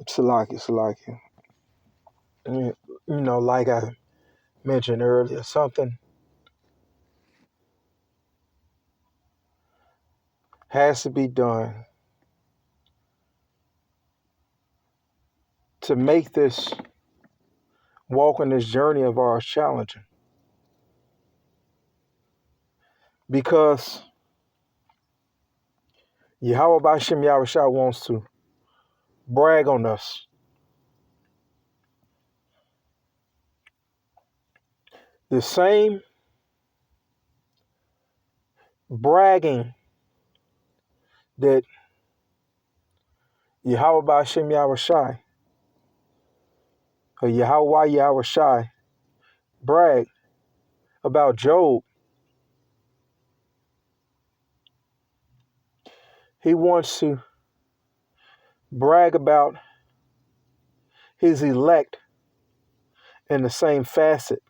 Salaki. Like I mentioned earlier, something has to be done to make this walk on this journey of ours challenging. Because Yahweh Bashem Yahushua wants to brag on us. The same bragging that Yahweh Bashem Yahushua or Yahweh Yahushua bragged about Job. He wants to brag about his elect in the same facet.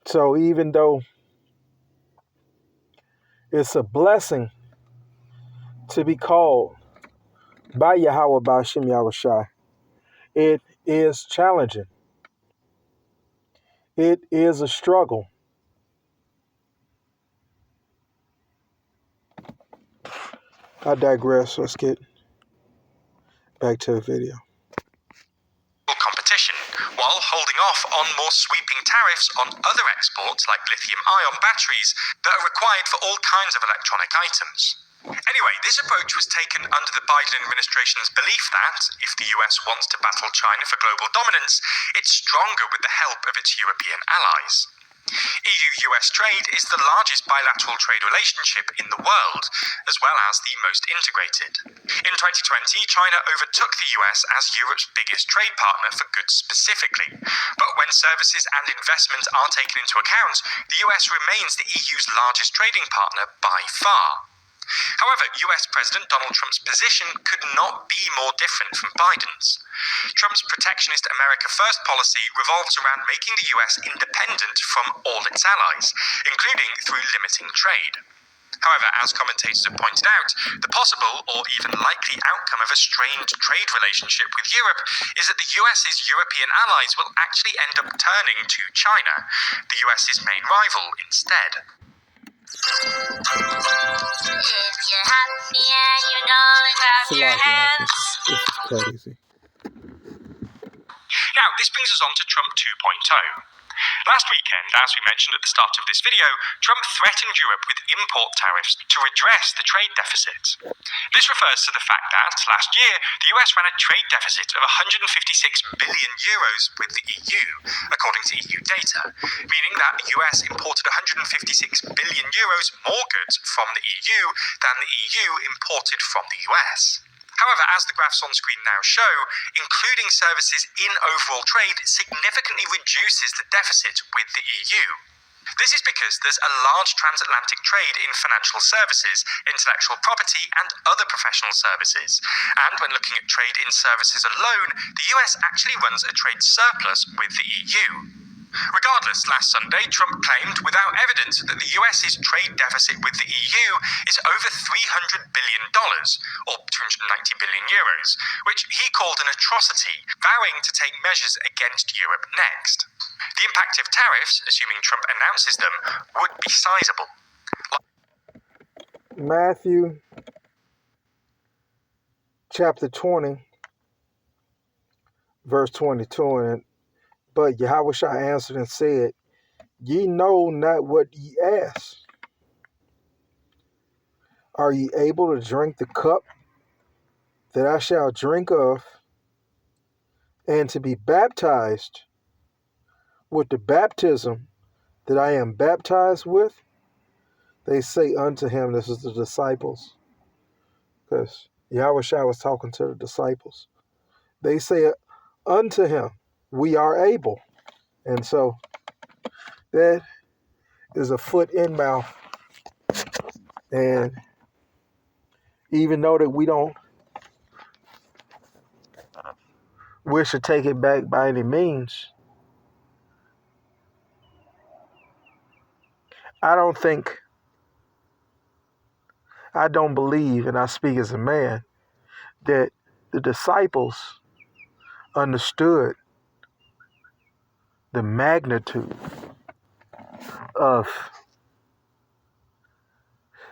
So even though it's a blessing to be called by Yahweh Bashem Yahushua, it is challenging. It is a struggle. I digress. Let's get back to the video. Competition, while holding off on more sweeping tariffs on other exports like lithium-ion batteries that are required for all kinds of electronic items. Anyway, this approach was taken under the Biden administration's belief that, if the US wants to battle China for global dominance, it's stronger with the help of its European allies. EU-US trade is the largest bilateral trade relationship in the world, as well as the most integrated. In 2020, China overtook the US as Europe's biggest trade partner for goods specifically. But when services and investment are taken into account, the US remains the EU's largest trading partner by far. However, US President Donald Trump's position could not be more different from Biden's. Trump's protectionist America First policy revolves around making the US independent from all its allies, including through limiting trade. However, as commentators have pointed out, the possible or even likely outcome of a strained trade relationship with Europe is that the US's European allies will actually end up turning to China, the US's main rival, instead. If you're happy and you know it, clap your hands. This is crazy. Now, this brings us on to Trump 2.0. Last weekend, as we mentioned at the start of this video, Trump threatened Europe with import tariffs to redress the trade deficit. This refers to the fact that, last year, the US ran a trade deficit of 156 billion euros with the EU, according to EU data, meaning that the US imported 156 billion euros more goods from the EU than the EU imported from the US. However, as the graphs on screen now show, including services in overall trade significantly reduces the deficit with the EU. This is because there's a large transatlantic trade in financial services, intellectual property, and other professional services. And when looking at trade in services alone, the US actually runs a trade surplus with the EU. Regardless, last Sunday, Trump claimed without evidence that the US's trade deficit with the EU is over $300 billion, or 290 billion euros, which he called an atrocity, vowing to take measures against Europe next. The impact of tariffs, assuming Trump announces them, would be sizable. Matthew chapter 20, verse 22, but Yahushua answered and said, Ye know not what ye ask. Are ye able to drink the cup that I shall drink of, and to be baptized with the baptism that I am baptized with? They say unto him, this is the disciples, because Yahushua was talking to the disciples. They say unto him, we are able. And so that is a foot in mouth. And even though that we wish to take it back by any means. I don't believe, and I speak as a man, that the disciples understood the magnitude of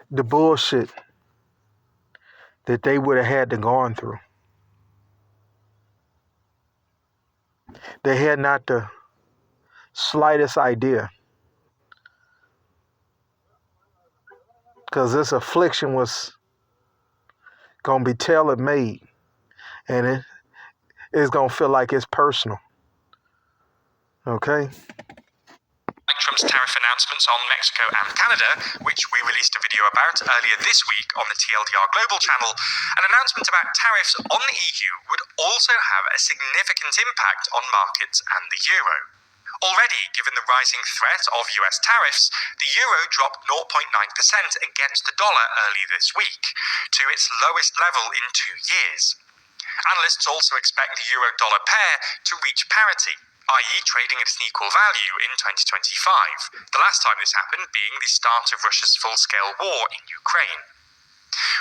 the bullshit that they would have had to gone through. They had not the slightest idea, because this affliction was going to be tailor-made, and it's going to feel like it's personal. Okay? Like Trump's tariff announcements on Mexico and Canada, which we released a video about earlier this week on the TLDR Global channel, an announcement about tariffs on the EU would also have a significant impact on markets and the euro. Already, given the rising threat of US tariffs, the euro dropped 0.9% against the dollar early this week, to its lowest level in 2 years. Analysts also expect the euro-dollar pair to reach parity, i.e. trading at an equal value in 2025, the last time this happened being the start of Russia's full-scale war in Ukraine.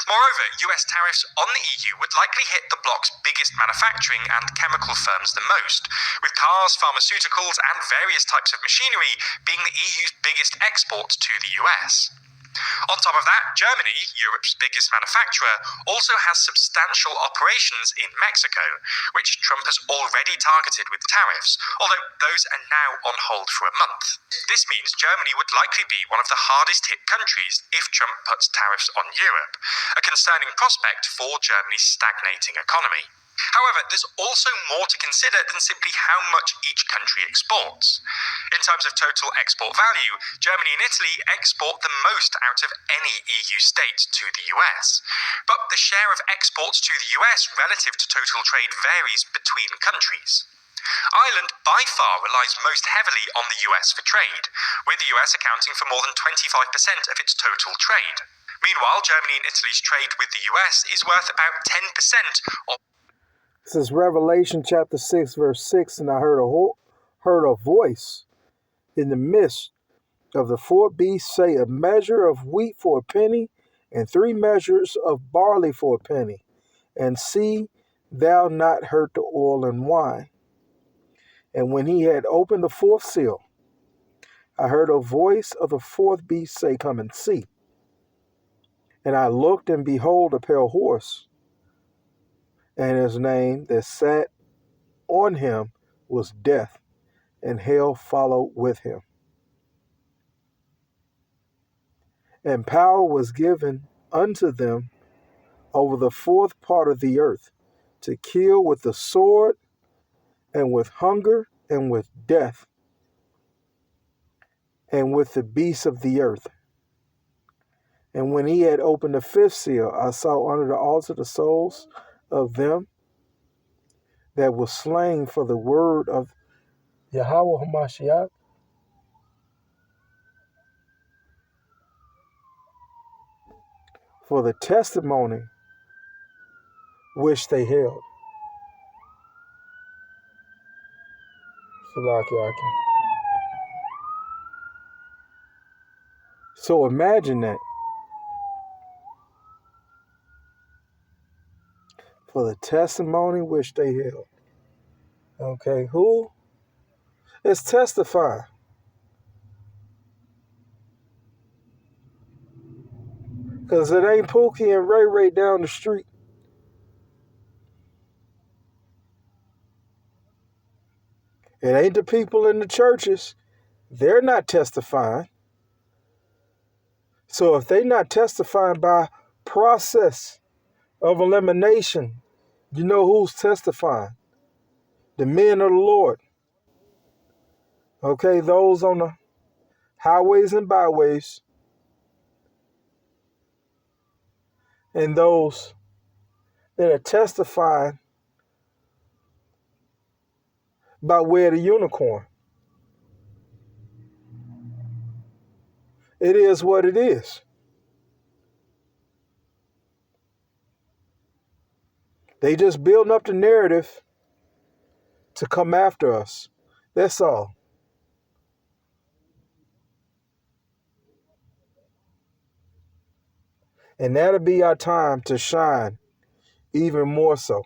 Moreover, US tariffs on the EU would likely hit the bloc's biggest manufacturing and chemical firms the most, with cars, pharmaceuticals, and various types of machinery being the EU's biggest exports to the US. On top of that, Germany, Europe's biggest manufacturer, also has substantial operations in Mexico, which Trump has already targeted with tariffs, although those are now on hold for a month. This means Germany would likely be one of the hardest hit countries if Trump puts tariffs on Europe, a concerning prospect for Germany's stagnating economy. However, there's also more to consider than simply how much each country exports. In terms of total export value, Germany and Italy export the most out of any EU state to the US. But the share of exports to the US relative to total trade varies between countries. Ireland by far relies most heavily on the US for trade, with the US accounting for more than 25% of its total trade. Meanwhile, Germany and Italy's trade with the US is worth about 10% of. This is Revelation chapter 6, verse 6, and I heard a voice in the midst of the four beasts say, a measure of wheat for a penny, and 3 measures of barley for a penny, and see thou not hurt the oil and wine. And when he had opened the 4th seal, I heard a voice of the 4th beast say, come and see. And I looked, and behold, a pale horse, and his name that sat on him was Death, and hell followed with him. And power was given unto them over the 4th part of the earth, to kill with the sword, and with hunger, and with death, and with the beasts of the earth. And when he had opened the 5th seal, I saw under the altar the souls of them that were slain for the word of Yahweh HaMashiach, for the testimony which they held. So imagine that. For the testimony which they held. Okay, who is testifying? Because it ain't Pookie and Ray Ray down the street. It ain't the people in the churches. They're not testifying. So if they're not testifying by process of elimination, you know who's testifying? The men of the Lord. Okay, those on the highways and byways, and those that are testifying by way of the unicorn. It is what it is. They just building up the narrative to come after us. That's all. And that'll be our time to shine even more so.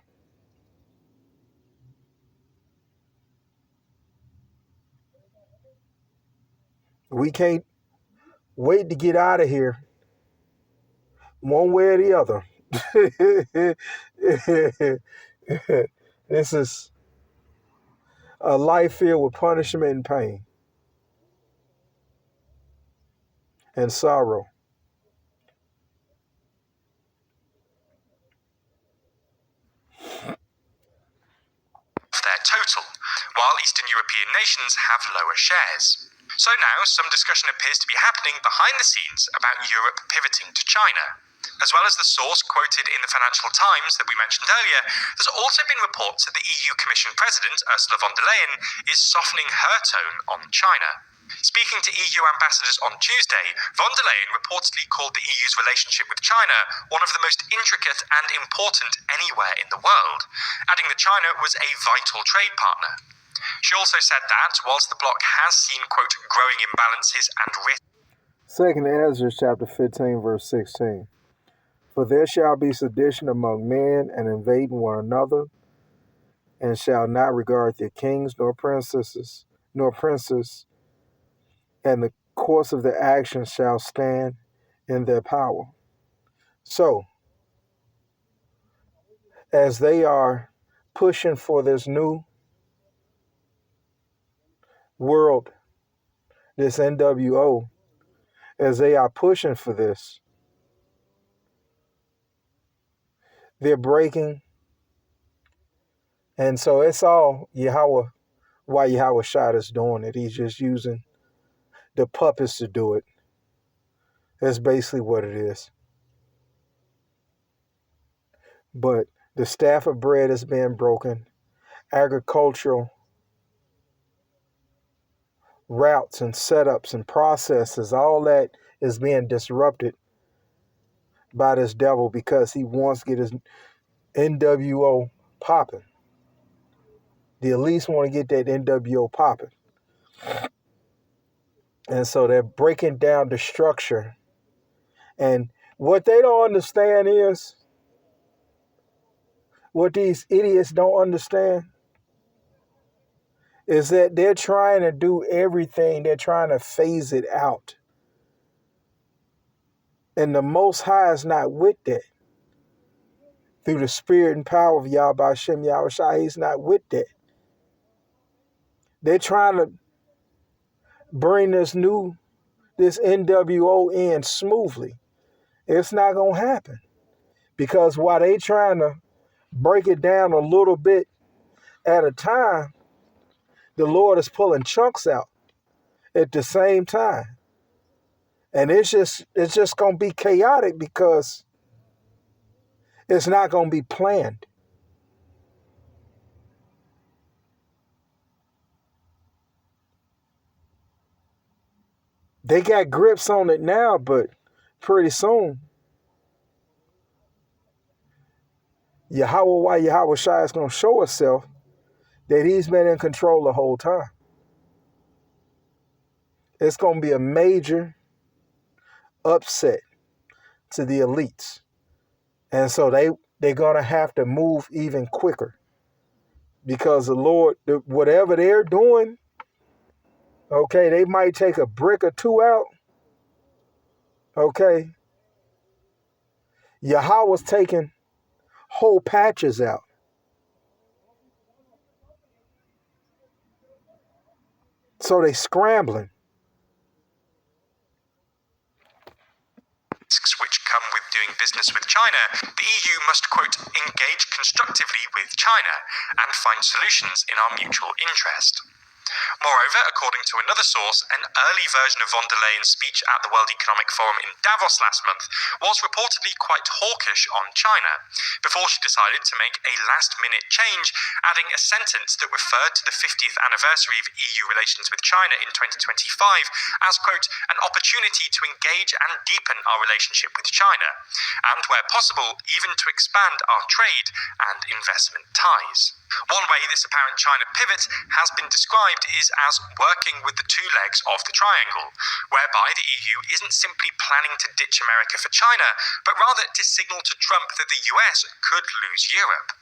We can't wait to get out of here one way or the other. This is a life filled with punishment and pain and sorrow. Their total, while Eastern European nations have lower shares. So now some discussion appears to be happening behind the scenes about Europe pivoting to China. As well as the source quoted in the Financial Times that we mentioned earlier, there's also been reports that the EU Commission President, Ursula von der Leyen, is softening her tone on China. Speaking to EU ambassadors on Tuesday, von der Leyen reportedly called the EU's relationship with China one of the most intricate and important anywhere in the world, adding that China was a vital trade partner. She also said that, whilst the bloc has seen, quote, growing imbalances and risks... 2 Ezra chapter 15, verse 16. For there shall be sedition among men, and invading one another, and shall not regard their kings nor princes, and the course of their actions shall stand in their power. So, as they are pushing for this new world, this NWO, as they are pushing for this, they're breaking. And so it's all why Yahweh Shai is doing it. He's just using the puppets to do it. That's basically what it is. But the staff of bread is being broken. Agricultural routes and setups and processes, all that is being disrupted by this devil because he wants to get his NWO popping. The elites want to get that NWO popping. And so they're breaking down the structure. And what they don't understand is, what these idiots don't understand is that they're trying to do everything. They're trying to phase it out. And the Most High is not with that. Through the spirit and power of Yahweh Hashem Yahweh Shai, he's not with that. They're trying to bring this NWO in smoothly. It's not going to happen. Because while they trying to break it down a little bit at a time, the Lord is pulling chunks out at the same time. And it's just going to be chaotic because it's not going to be planned. They got grips on it now, but pretty soon, Yahweh Shai is going to show itself that he's been in control the whole time. It's going to be a major upset to the elites. And so they're going to have to move even quicker. Because the Lord, whatever they're doing, okay, they might take a brick or two out. Okay. Yahweh's taking whole patches out. So they scrambling. Which come with doing business with China, the EU must, quote, engage constructively with China and find solutions in our mutual interest. Moreover, according to another source, an early version of von der Leyen's speech at the World Economic Forum in Davos last month was reportedly quite hawkish on China, before she decided to make a last-minute change, adding a sentence that referred to the 50th anniversary of EU relations with China in 2025 as, quote, an opportunity to engage and deepen our relationship with China, and where possible, even to expand our trade and investment ties. One way this apparent China pivot has been described is as working with the two legs of the triangle, whereby the EU isn't simply planning to ditch America for China, but rather to signal to Trump that the US could lose Europe.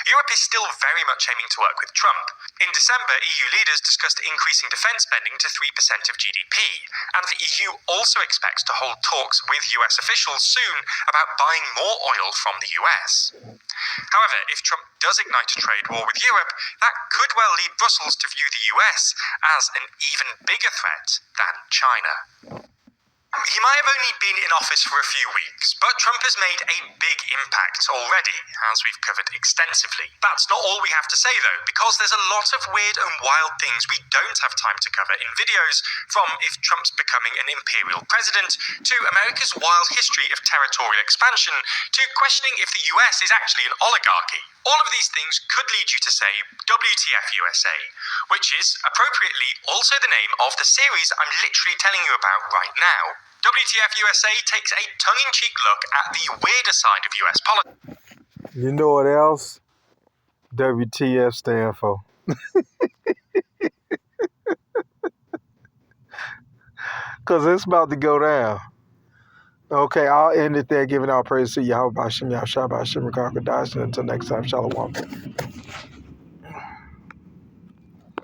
Europe is still very much aiming to work with Trump. In December, EU leaders discussed increasing defence spending to 3% of GDP, and the EU also expects to hold talks with US officials soon about buying more oil from the US. However, if Trump does ignite a trade war with Europe, that could well lead Brussels to view the US as an even bigger threat than China. He might have only been in office for a few weeks, but Trump has made a big impact already, as we've covered extensively. That's not all we have to say though, because there's a lot of weird and wild things we don't have time to cover in videos, from if Trump's becoming an imperial president, to America's wild history of territorial expansion, to questioning if the US is actually an oligarchy. All of these things could lead you to say WTF USA, which is, appropriately, also the name of the series I'm literally telling you about right now. WTF USA takes a tongue-in-cheek look at the weirder side of US politics. You know what else WTF stand for? Because it's about to go down. Okay, I'll end it there, giving our praise to Yahweh Bashem, Yahshua Bashem, Rakakadash, and until next time, Shalom.